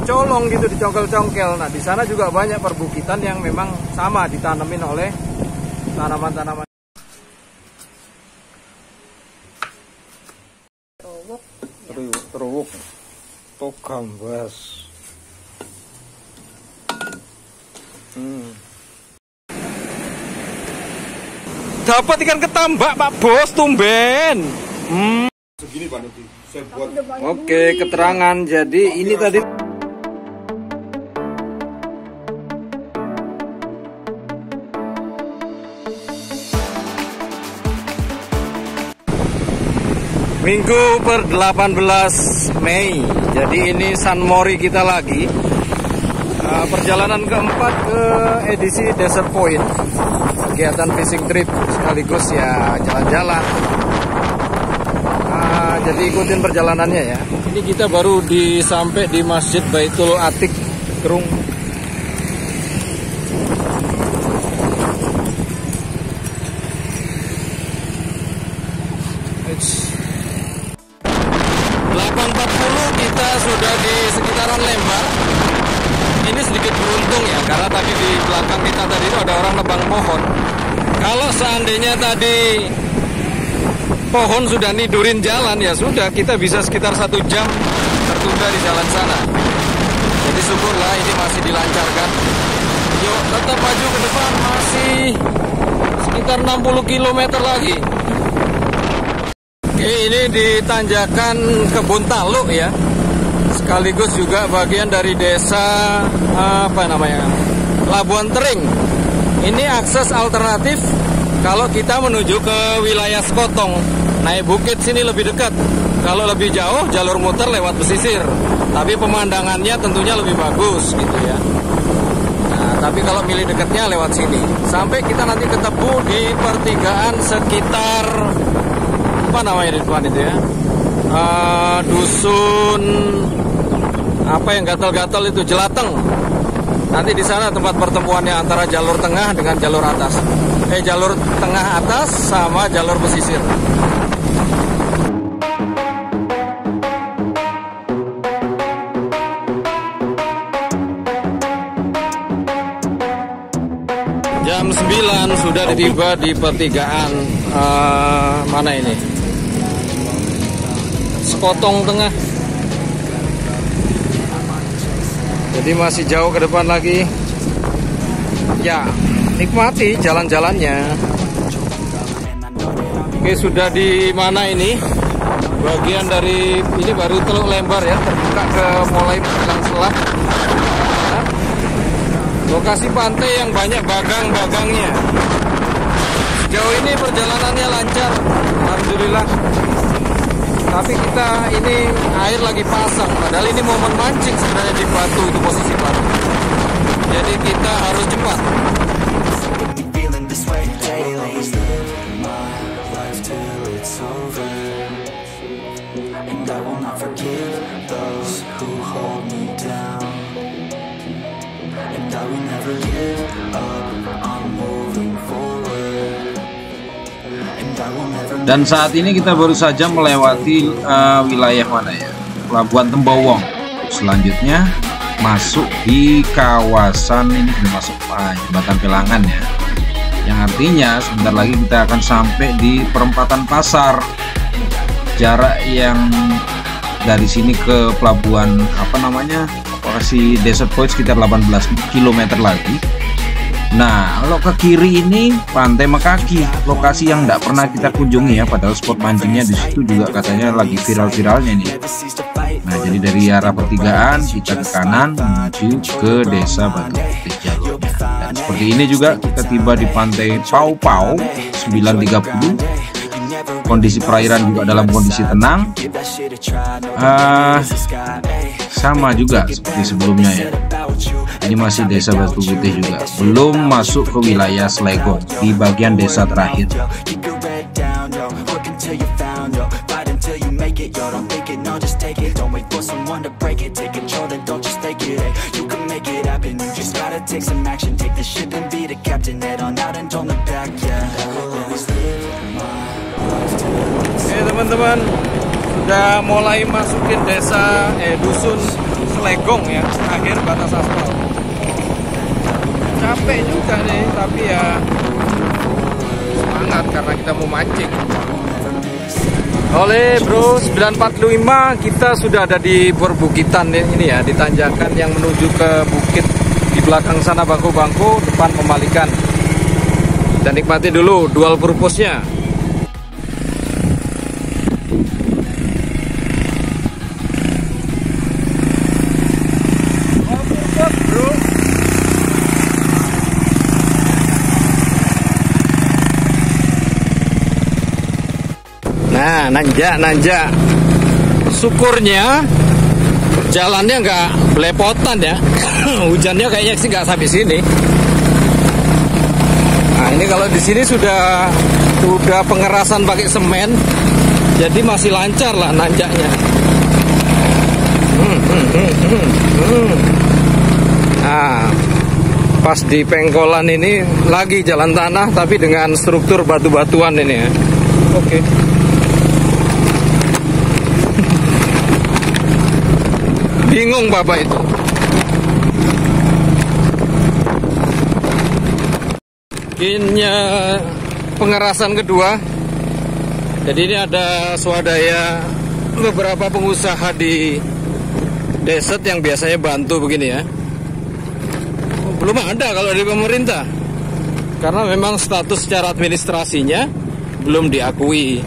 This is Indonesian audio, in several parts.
dicolong gitu, dicongkel-congkel. Nah, di sana juga banyak perbukitan yang memang sama ditanemin oleh tanaman-tanaman. Terowok, togambas. Dapat ikan ketambak, Pak Bos, tumben. Segini Pak nanti saya buat. Oke, keterangan. Jadi ini tadi Minggu per-18 Mei. Jadi ini San Mori kita lagi. Perjalanan keempat ke edisi Desert Point. Kegiatan fishing trip sekaligus ya jalan-jalan. Jadi ikutin perjalanannya ya. Ini kita baru sampai di Masjid Baitul Atiq, Kerung. Kita sudah di sekitaran Lembar. Ini sedikit beruntung ya, karena tadi di belakang kita tadi itu ada orang nebang pohon. Kalau seandainya tadi pohon sudah nidurin jalan, ya sudah, kita bisa sekitar 1 jam tertunda di jalan sana. Jadi syukurlah ini masih dilancarkan. Yuk tetap maju ke depan, masih sekitar 60 km lagi. Oke, ini di tanjakan Kebun Taluk ya. Sekaligus juga bagian dari desa Labuan Tering. Ini akses alternatif kalau kita menuju ke wilayah Sekotong. Naik bukit sini lebih dekat. Kalau lebih jauh jalur muter lewat pesisir. Tapi pemandangannya tentunya lebih bagus gitu ya. Nah, tapi kalau milih dekatnya lewat sini. Sampai kita nanti ketemu di pertigaan sekitar apa namanya di depan itu ya? Dusun apa yang gatal-gatal itu, Jelateng. Nanti di sana tempat pertemuannya antara jalur tengah dengan jalur atas. Jalur tengah atas sama jalur pesisir. Jam 9 sudah tiba di pertigaan mana ini? Sekotong Tengah. Jadi masih jauh ke depan lagi. Ya, nikmati jalan-jalannya. Oke, sudah di mana ini? Bagian dari ini baru Teluk Lembar ya, terbuka ke mulai Bilang Selat. Lokasi pantai yang banyak bagang-bagangnya. Sejauh ini perjalanannya lancar, alhamdulillah. Tapi kita ini air lagi pasang, padahal ini momen mancing sebenarnya di Batu, itu posisi Batu. Jadi kita harus cepat. Dan saat ini kita baru saja melewati wilayah mana ya? Pelabuhan Tembowong. Selanjutnya masuk di kawasan ini, masuk jembatan Pelangan ya. Yang artinya sebentar lagi kita akan sampai di perempatan pasar. Jarak yang dari sini ke pelabuhan lokasi Desert Point sekitar 18 km lagi. Nah, kalau ke kiri ini Pantai Mekaki, lokasi yang tidak pernah kita kunjungi ya, padahal spot mancingnya di situ juga katanya lagi viral-viralnya nih. Nah, jadi dari arah pertigaan kita ke kanan menuju ke Desa Batu Putih jalurnya. Dan seperti ini juga kita tiba di Pantai Pau Pau 9.30. Kondisi perairan juga dalam kondisi tenang. Sama juga seperti sebelumnya ya. Ini masih Desa Batu Putih juga, belum masuk ke wilayah Slegong di bagian desa terakhir. Teman-teman, sudah mulai masukin dusun Selegong ya, akhir batas aspal. Capek juga nih, tapi ya semangat karena kita mau mancing. Oleh bro, 945 kita sudah ada di perbukitan ini ya, di tanjakan yang menuju ke bukit di belakang sana, bangku-bangku depan Pemalikan. Dan nikmati dulu dual purpose-nya. Nah, nanjak. Syukurnya jalannya nggak belepotan ya. Hujannya kayaknya sih nggak sampai sini. Nah, ini kalau di sini sudah pengerasan pakai semen, jadi masih lancar lah nanjaknya. Nah, pas di pengkolan ini lagi jalan tanah tapi dengan struktur batu-batuan ini ya. Oke. Bingung Bapak itu. Ini pengerasan kedua. Jadi ini ada swadaya beberapa pengusaha di Deset yang biasanya bantu begini ya. Belum ada kalau di pemerintah. Karena memang status secara administrasinya belum diakui.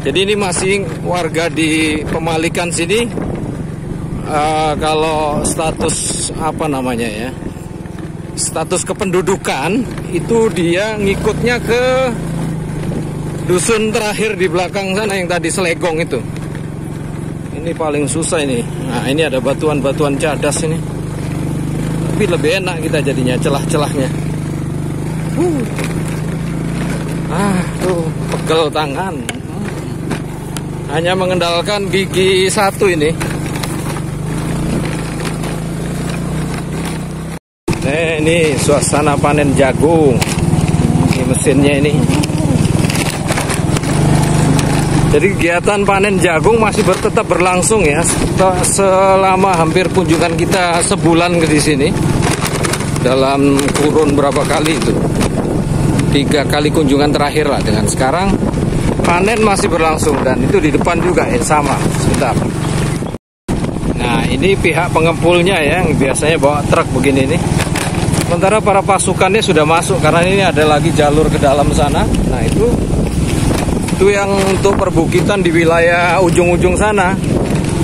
Jadi ini masih warga di Pemalikan sini. Kalau status apa namanya ya, status kependudukan itu dia ngikutnya ke dusun terakhir di belakang sana yang tadi Selegong itu. Ini paling susah ini. Nah, ini ada batuan-batuan cadas ini. Tapi lebih enak kita jadinya celah-celahnya. Tuh pegel tangan. Hanya mengendalikan gigi satu ini. Ini suasana panen jagung. Ini mesinnya ini. Jadi kegiatan panen jagung masih tetap berlangsung ya selama hampir kunjungan kita sebulan di sini. Dalam kurun berapa kali itu? 3 kali kunjungan terakhir lah. Dengan sekarang panen masih berlangsung dan itu di depan juga ya sama. Sebentar. Nah ini pihak pengepulnya ya yang biasanya bawa truk begini nih. Sementara para pasukannya sudah masuk karena ini ada lagi jalur ke dalam sana. Nah itu yang untuk perbukitan di wilayah ujung-ujung sana.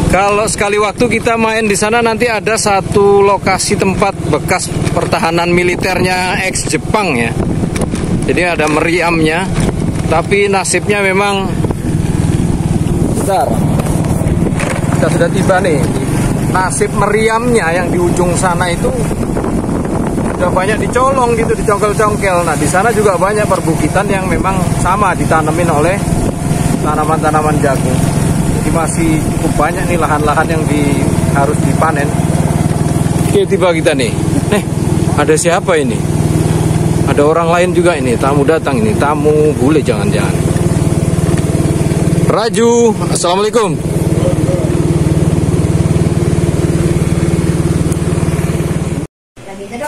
Kalau sekali waktu kita main di sana nanti ada satu lokasi tempat bekas pertahanan militernya ex Jepang ya. Jadi ada meriamnya. Tapi nasibnya memang bentar. Kita sudah tiba nih. Nasib meriamnya yang di ujung sana itu udah banyak dicolong gitu, dicongkel-congkel. Nah di sana juga banyak perbukitan yang memang sama ditanemin oleh tanaman-tanaman jagung. Jadi masih cukup banyak nih lahan-lahan yang harus dipanen. Oke, tiba kita nih. Ada siapa ini? Ada orang lain juga ini, tamu datang ini, tamu bule jangan-jangan. Raju, assalamualaikum.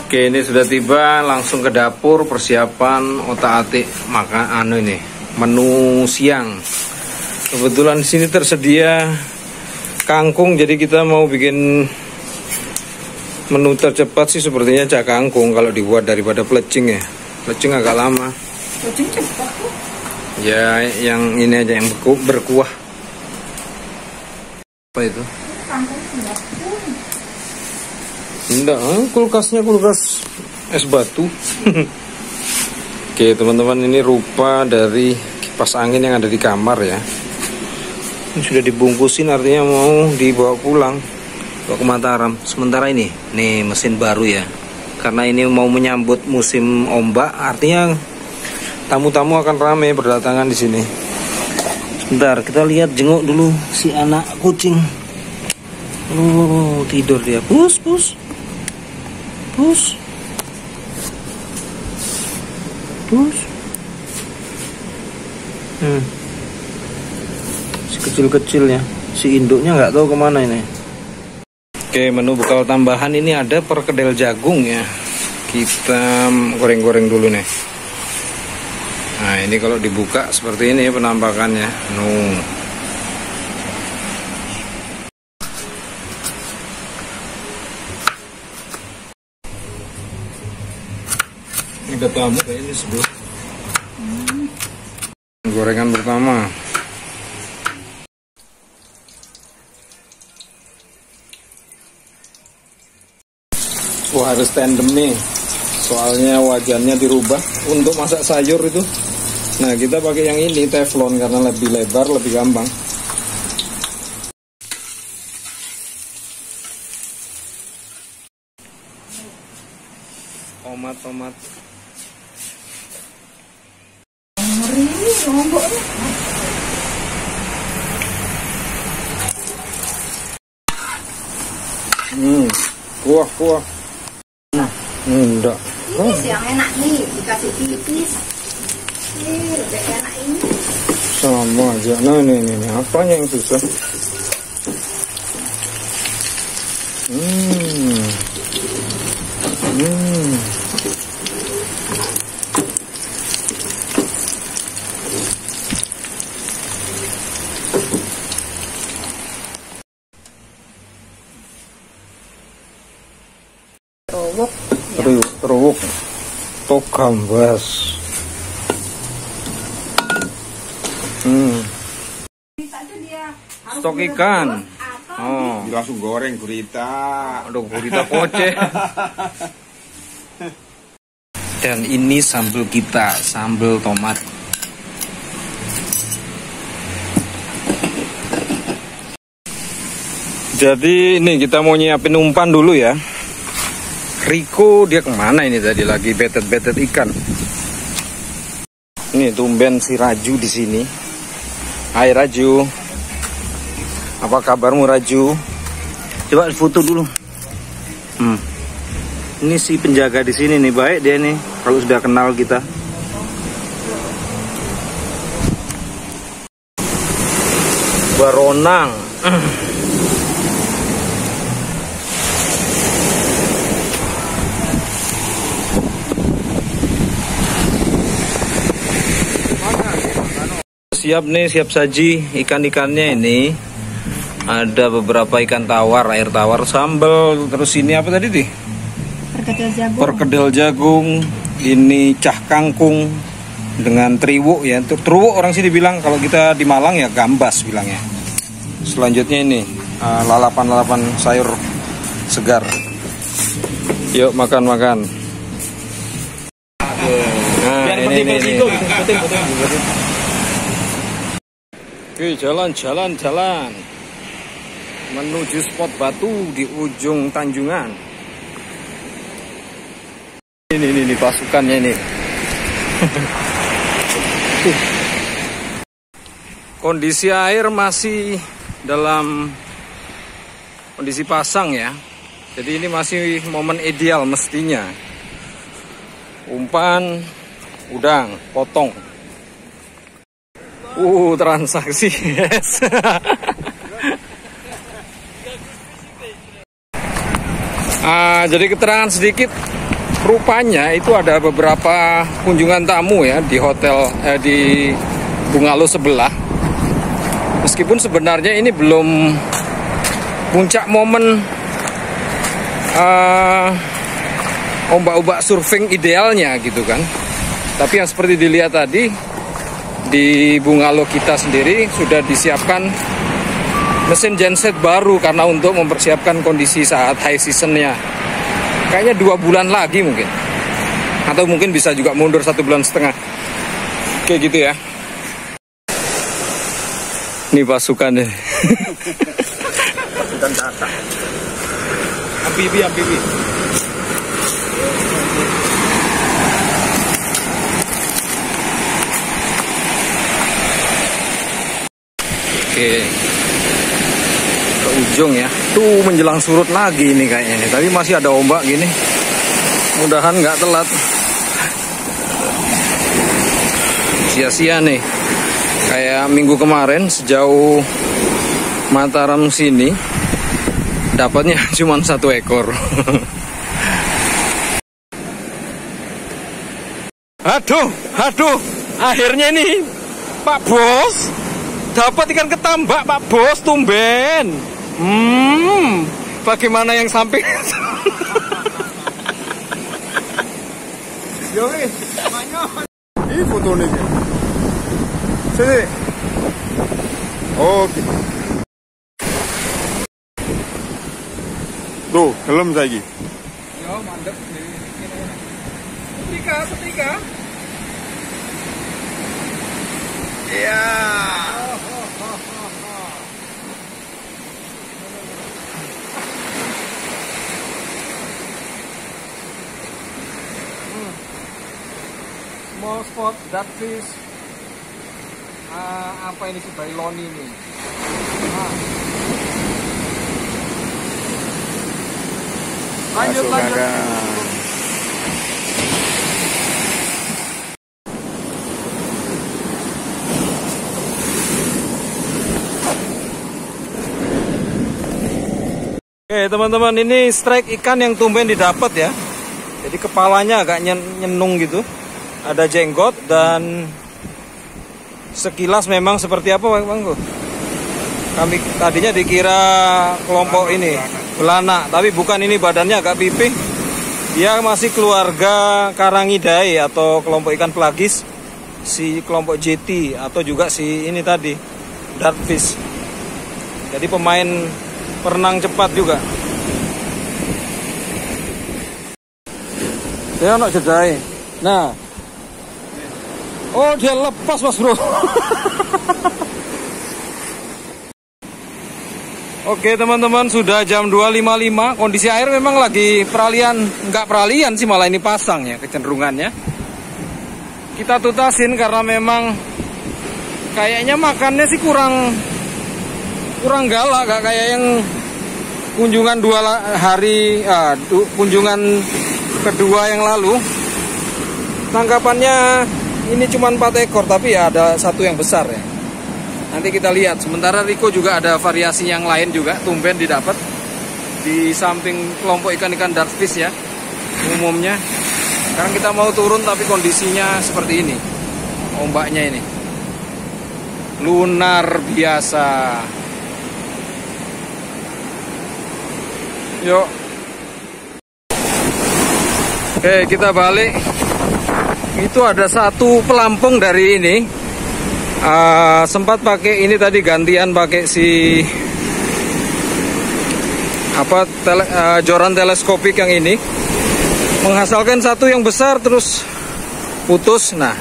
Oke, ini sudah tiba, langsung ke dapur persiapan otak-atik makan ini menu siang. Kebetulan di sini tersedia kangkung, jadi kita mau bikin menu tercepat sih sepertinya cak kangkung kalau dibuat daripada plecing ya. Plecing agak lama. Plecing cepat kok. Ya, yang ini aja yang berkuah. Apa itu? Kangkung enggak, kulkas es batu. Oke teman-teman, ini rupa dari kipas angin yang ada di kamar ya. Ini sudah dibungkusin, artinya mau dibawa pulang, bawa ke Mataram. Sementara ini nih mesin baru ya, karena ini mau menyambut musim ombak, artinya tamu-tamu akan ramai berdatangan di sini. Sebentar, kita lihat jenguk dulu si anak kucing. Oh, tidur dia. Pus. Si kecil-kecilnya. Si induknya nggak tahu kemana ini. Oke, menu bekal tambahan ini ada perkedel jagung ya. Kita goreng-goreng dulu nih. Nah, ini kalau dibuka seperti ini penampakannya. Ini ada tamu kayaknya sebelah. Gorengan pertama. Wah, harus tandem nih. Soalnya wajannya dirubah untuk masak sayur itu. Nah, kita pakai yang ini teflon karena lebih lebar, lebih gampang. Tomat. Kuah. Enggak. Ini yang enak nih, dikasih tipis. Ini lebih enak ini. Sama aja. Nah, ini apanya yang susah? Terowok tokambas. Stok ikan. Oh, Langsung goreng gurita. aduh, gurita kocek. Dan ini sambal kita, sambal tomat. Jadi ini kita mau nyiapin umpan dulu ya. Riko dia kemana ini tadi, lagi betet-betet ikan. Ini tumben si Raju di sini. Hai Raju, apa kabarmu Raju? Coba foto dulu. Ini si penjaga di sini nih, baik dia nih. Kalau sudah kenal kita. Baronang. Siap nih, siap saji ikan-ikannya ini. Ada beberapa ikan tawar, air tawar, sambal. Terus ini apa tadi tuh? Perkedel jagung. Ini cah kangkung dengan triwuk ya. Triwuk orang sini bilang, kalau kita di Malang ya gambas bilangnya. Selanjutnya ini lalapan-lalapan sayur segar. Yuk makan. Nah, ini. Oke, jalan menuju spot batu di ujung Tanjungan. Ini pasukannya ini. Kondisi air masih dalam kondisi pasang ya. Jadi ini masih momen ideal mestinya. Umpan, udang, potong. Transaksi, yes. Jadi keterangan sedikit, rupanya itu ada beberapa kunjungan tamu ya di hotel di Bungalow sebelah. Meskipun sebenarnya ini belum puncak momen ombak-ombak surfing idealnya gitu kan. Tapi yang seperti dilihat tadi, di Bungalow kita sendiri sudah disiapkan mesin genset baru karena untuk mempersiapkan kondisi saat high seasonnya. Kayaknya 2 bulan lagi mungkin, atau mungkin bisa juga mundur 1,5 bulan. Kayak gitu ya. Ini pasukannya. Pasukan kakak. Amfibi. Oke, ke ujung ya. Tuh menjelang surut lagi ini kayaknya. Tapi masih ada ombak gini. Mudahan nggak telat. Sia-sia nih. kayak minggu kemarin sejauh Mataram sini dapatnya cuma 1 ekor. Aduh, akhirnya nih Pak Bos dapat ikan ketambak, Pak Bos, tumben. Bagaimana yang samping? Yo wis, manyon. Ini foto nih. Sini. Oke. Tuh, gelem saiki. Yo, mantep. Setrika. Iya. Small spot dartfish. Apa ini sih, bailoni nih? Lanjut. Oke teman-teman, ini strike ikan yang tumben didapat ya. Jadi kepalanya agak nyenung gitu, ada jenggot, dan sekilas memang seperti apa Bang? Kami tadinya dikira kelompok ini belanak, tapi bukan, ini badannya agak pipih. Dia masih keluarga Karangidae atau kelompok ikan pelagis, si kelompok JT atau juga si ini tadi dartfish. Jadi pemain perenang cepat juga. Dia anak jedai. Nah. Oh, dia lepas Mas Bro. Oke teman-teman, sudah jam 2.55. Kondisi air memang lagi peralihan. Enggak peralihan sih, malah ini pasang ya kecenderungannya. Kita tutasin karena memang kayaknya makannya sih kurang galak, gak kayak yang kunjungan kunjungan kedua yang lalu. Tangkapannya ini cuma 4 ekor, tapi ya ada 1 yang besar ya. Nanti kita lihat. Sementara Riko juga ada variasi yang lain juga, tumben didapat di samping kelompok ikan-ikan dartfish ya umumnya. Sekarang kita mau turun, tapi kondisinya seperti ini. Ombaknya ini lunar biasa. Yuk. Oke, kita balik. Itu ada 1 pelampung dari ini. Sempat pakai ini tadi, gantian pakai si joran teleskopik yang ini. Menghasilkan 1 yang besar terus putus. Nah,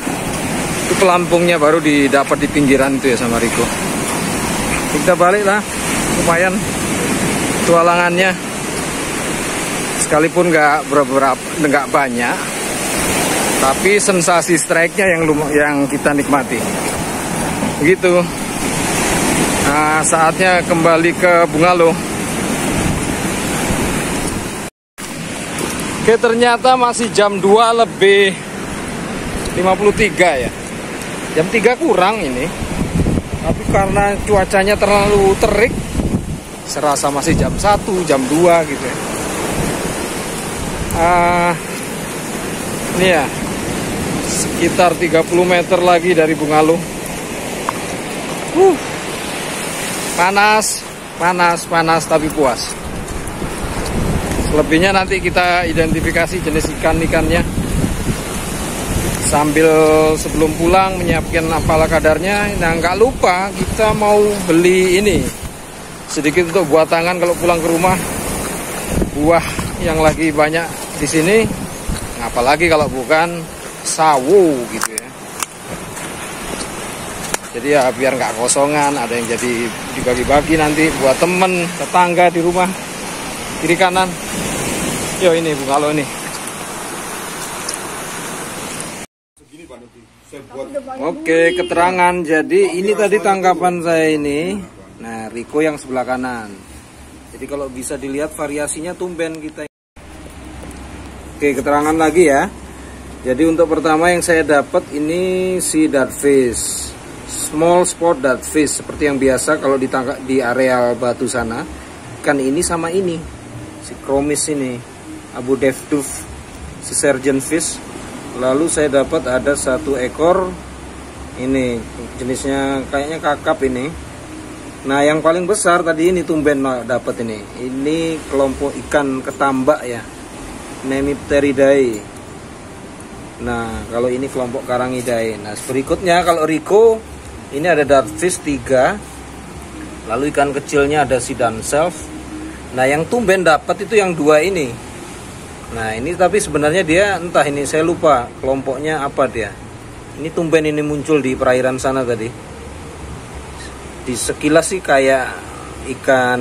itu pelampungnya baru didapat di pinggiran itu ya sama Riko. Kita balik lah. Lumayan tualangannya. Sekalipun nggak banyak, tapi sensasi strike-nya yang kita nikmati. Begitu. Nah, saatnya kembali ke Bungalow. Oke, ternyata masih jam 2:53 ya. Jam 3 kurang ini. Tapi karena cuacanya terlalu terik, serasa masih jam 1, jam 2 gitu ya. Ini ya, sekitar 30 meter lagi dari Bungalow. Panas tapi puas. Selebihnya nanti kita identifikasi jenis ikan-ikannya. Sambil sebelum pulang menyiapkan apalah kadarnya. Nah, nggak lupa kita mau beli ini sedikit untuk buat tangan kalau pulang ke rumah. Buah yang lagi banyak di sini, apalagi kalau bukan sawo gitu ya. Jadi ya biar nggak kosongan, ada yang jadi dibagi-bagi nanti buat temen, tetangga di rumah. Kiri kanan. Yo, ini Bungalow ini. Oke, keterangan. Jadi ini tadi tangkapan saya ini. Nah, Riko yang sebelah kanan. Jadi kalau bisa dilihat variasinya tumben kita. Oke, keterangan lagi ya. Jadi untuk pertama yang saya dapat ini si dartfish. small spot fish seperti yang biasa kalau ditangkap di areal Batu sana. Ikan ini sama ini, si kromis ini, Abu Defduf, si surgeon fish. Lalu saya dapat ada 1 ekor ini, jenisnya kayaknya kakap ini. Nah yang paling besar tadi ini tumben dapat ini. Ini kelompok ikan ketambak ya, Nemipteridae. Nah kalau ini kelompok Karangidae. Nah berikutnya kalau Rico ini ada dartfish 3. Lalu ikan kecilnya ada si Danself. Nah yang tumben dapat itu yang 2 ini. Nah ini tapi sebenarnya dia entah ini saya lupa kelompoknya apa dia. Ini tumben ini muncul di perairan sana tadi. Di sekilas sih kayak ikan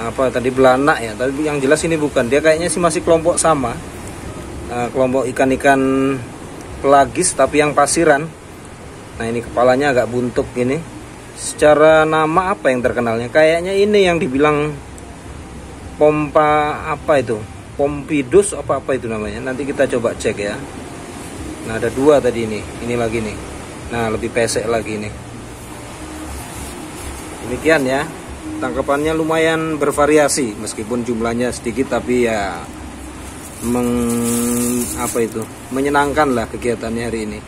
apa tadi, belanak ya. Tapi yang jelas ini bukan. Dia kayaknya sih masih kelompok sama. Kelompok ikan-ikan pelagis tapi yang pasiran. Nah ini kepalanya agak buntuk gini. Secara nama apa yang terkenalnya? Kayaknya ini yang dibilang pompa apa itu? Pompidus apa itu namanya? Nanti kita coba cek ya. Nah ada 2 tadi ini lagi nih. Nah lebih pesek lagi nih. Demikian ya. Tangkapannya lumayan bervariasi meskipun jumlahnya sedikit tapi ya menyenangkan lah kegiatannya hari ini.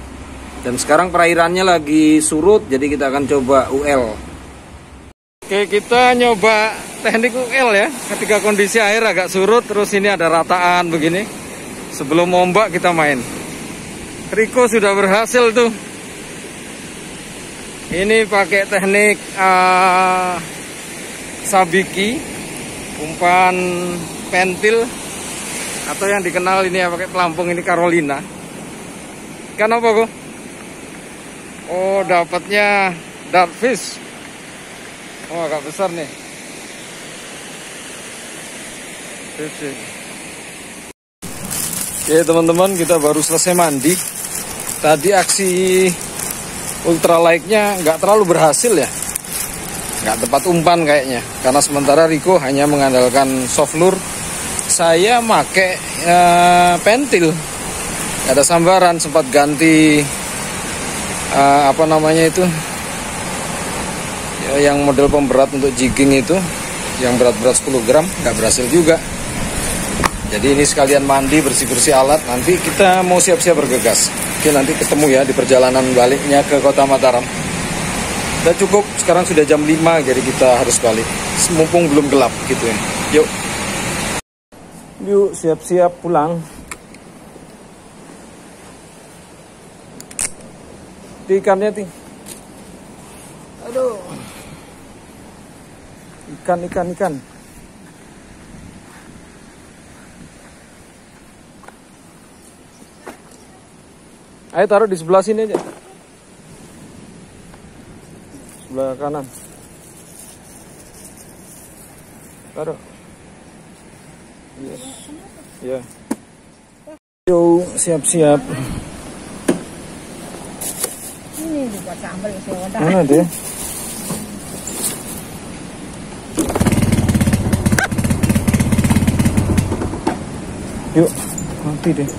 Dan sekarang perairannya lagi surut, jadi kita akan coba UL. Oke, kita nyoba teknik UL ya. Ketika kondisi air agak surut, terus ini ada rataan begini. Sebelum ombak kita main. Rico sudah berhasil tuh. Ini pakai teknik sabiki, umpan pentil, atau yang dikenal ini ya pakai pelampung ini Carolina. Ikan apa kok? Oh dapatnya dartfish. Oh agak besar nih. Oke teman-teman, kita baru selesai mandi. Tadi aksi ultralight-nya nggak terlalu berhasil ya. Nggak tepat umpan kayaknya. Karena sementara Rico hanya mengandalkan soft lure. Saya pakai pentil. Gak ada sambaran, sempat ganti apa namanya itu ya, yang model pemberat untuk jigging itu, yang berat-berat 10 gram, nggak berhasil juga. Jadi ini sekalian mandi, bersih-bersih alat, nanti kita mau siap-siap bergegas. Oke, nanti ketemu ya di perjalanan baliknya ke Kota Mataram. Udah cukup, sekarang sudah jam 5, jadi kita harus balik mumpung belum gelap gitu ya. Yuk siap-siap pulang. Di ikannya ting. Aduh. Ikan. Ayo taruh di sebelah sini aja. Sebelah kanan. Taruh. Yes. Ya. Yuk, siap-siap. Ini juga sambal soda. Mana deh? Yuk, nanti deh.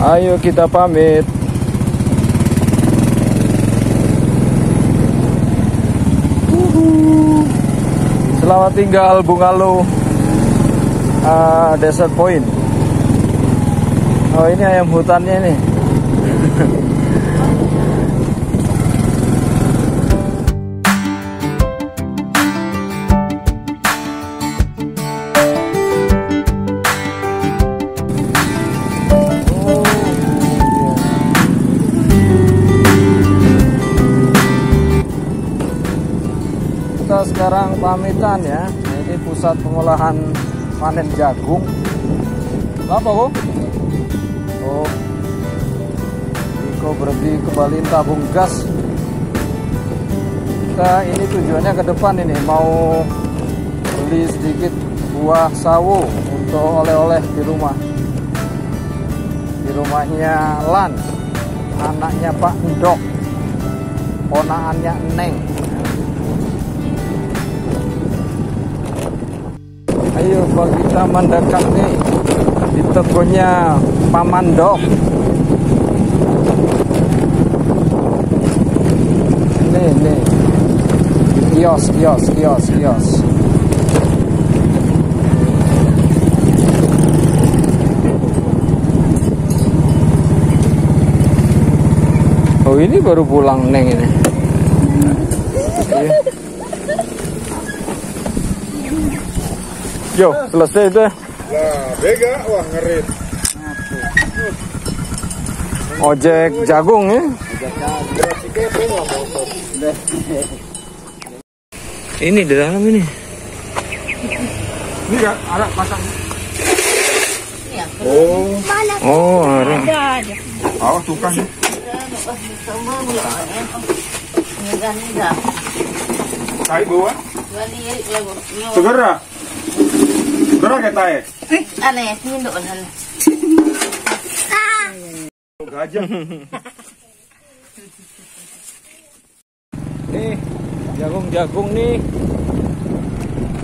Ayo kita pamit. Selamat tinggal Bungalow Desert Point. Oh ini ayam hutannya nih. Sekarang pamitan ya. Nah, ini pusat pengolahan panen jagung. Apa kok? Oh, Rico berhenti kembaliin tabung gas. Kita ini tujuannya ke depan ini mau beli sedikit buah sawo untuk oleh-oleh di rumah. Di rumahnya Lan, anaknya Pak Endok, ponakannya Neng. Ayo kita mendekat nih di tokonya Pamandok. Nih. Kios. Oh, ini baru pulang Neng ini. Yo, selesai deh. Lah, bega, wah ngerit. Ojek jagung ya. Ini di dalam ini. Ini enggak ada pasang. Oh, ada. Awas tukang. Kai bawa? Segera. Segera kita ya. Aneh, ini ndok kan. Gajah. Nih, jagung nih.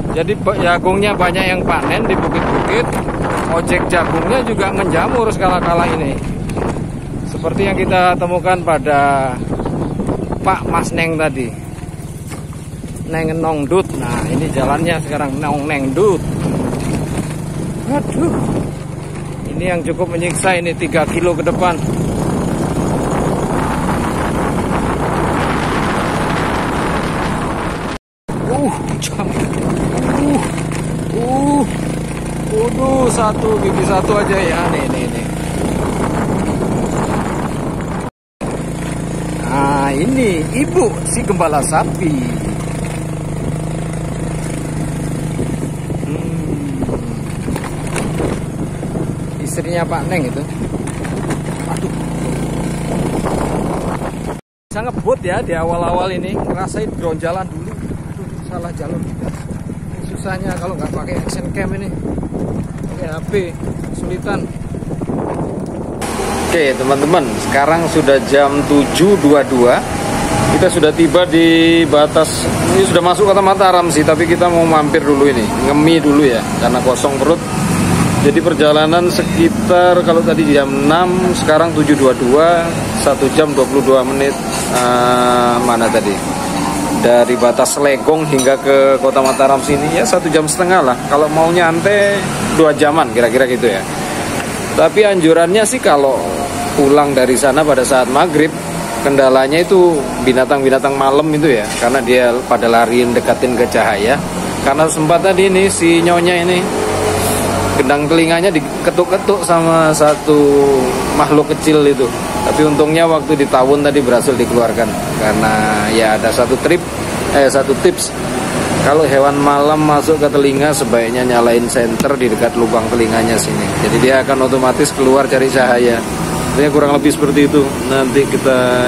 Jadi jagungnya banyak yang panen di bukit-bukit. Ojek jagungnya juga menjamur skala-kala ini. Seperti yang kita temukan pada Pak Mas Neng tadi. Neng Nongdut. Nah, ini jalannya sekarang Neng Dut. Aduh. Ini yang cukup menyiksa ini 3 kilo ke depan. Satu gigi satu aja ya. Nih. Nah, ini ibu si gembala sapi. Istrinya Pak Neng itu. Aduh. Bisa ngebut ya di awal-awal ini. Ngerasain drone jalan dulu. Aduh, salah jalur. Susahnya kalau nggak pakai action cam ini. HP kesulitan. Oke teman-teman, sekarang sudah jam 7.22. Kita sudah tiba di batas. Ini sudah masuk Kota Mataram sih, tapi kita mau mampir dulu ini, ngemi dulu ya, karena kosong perut. Jadi perjalanan sekitar, kalau tadi jam 6, sekarang 7.22, 1 jam 22 menit. Mana tadi? Dari batas Legong hingga ke Kota Mataram sini ya 1,5 jam lah. Kalau mau nyantai 2 jaman kira-kira gitu ya. Tapi anjurannya sih kalau pulang dari sana pada saat maghrib, kendalanya itu binatang-binatang malam itu ya, karena dia pada lariin dekatin ke cahaya. Karena sempat tadi ini si nyonya ini gendang telinganya diketuk-ketuk sama satu makhluk kecil itu. Tapi untungnya waktu ditawun tadi berhasil dikeluarkan. Karena ya ada satu tips. Kalau hewan malam masuk ke telinga, sebaiknya nyalain senter di dekat lubang telinganya sini. Jadi dia akan otomatis keluar cari cahaya. Ini kurang lebih seperti itu. Nanti kita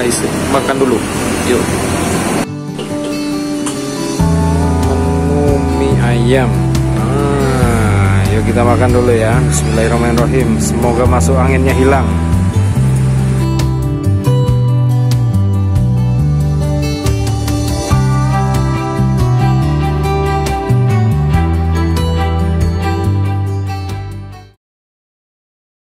makan dulu. Yuk. Mie ayam. Yuk kita makan dulu ya. Bismillahirrahmanirrahim. Semoga masuk anginnya hilang.